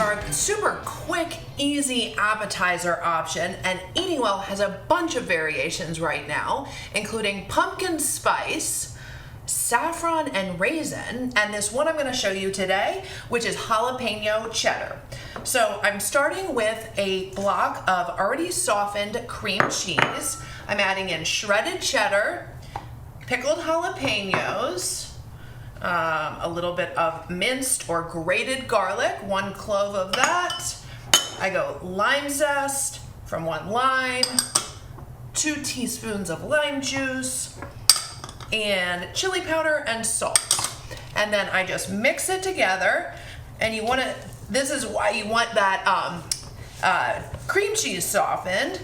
are a super quick, easy appetizer option, and Eating Well has a bunch of variations right now, including pumpkin spice, saffron and raisin, and this one I'm going to show you today, which is jalapeno cheddar. So I'm starting with a block of already softened cream cheese. I'm adding in shredded cheddar, pickled jalapenos, a little bit of minced or grated garlic, 1 clove of that. I go lime zest from 1 lime, 2 teaspoons of lime juice, and chili powder and salt. And then I just mix it together. And you want to, this is why you want that cream cheese softened,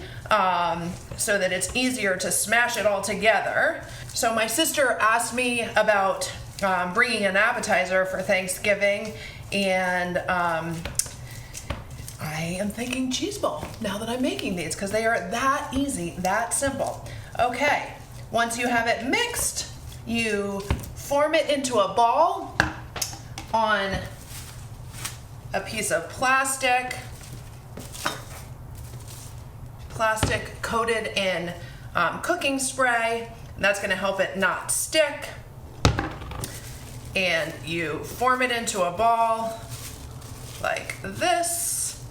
so that it's easier to smash it all together. So my sister asked me about bringing an appetizer for Thanksgiving, and I am thinking cheese ball now that I'm making these, because they are that easy, that simple. Okay, once you have it mixed, you form it into a ball on a piece of plastic coated in cooking spray. That's going to help it not stick. And you form it into a ball like this.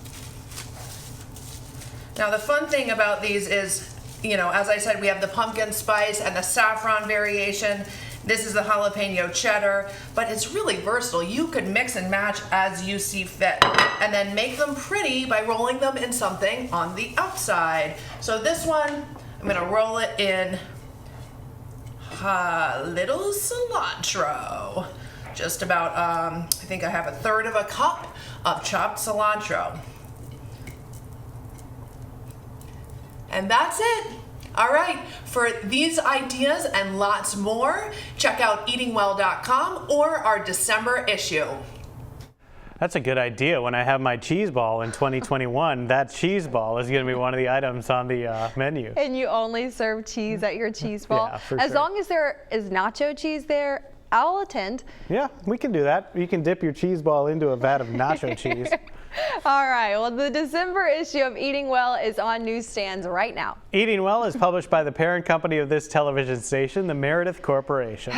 Now the fun thing about these is, you know, as I said, we have the pumpkin spice and the saffron variation. This is the jalapeno cheddar, but it's really versatile. You could mix and match as you see fit, and then make them pretty by rolling them in something on the outside. So this one, I'm gonna roll it in little cilantro. Just about, I think I have 1/3 of a cup of chopped cilantro. And that's it. All right, for these ideas and lots more, check out eatingwell.com or our December issue. That's a good idea. When I have my cheese ball in 2021, that cheese ball is going to be one of the items on the menu. And you only serve cheese at your cheese ball? Yeah, for As sure. long as there is nacho cheese there, I'll attend. Yeah, we can do that. You can dip your cheese ball into a vat of nacho cheese. All right, well, the December issue of Eating Well is on newsstands right now. Eating Well is published by the parent company of this television station, the Meredith Corporation.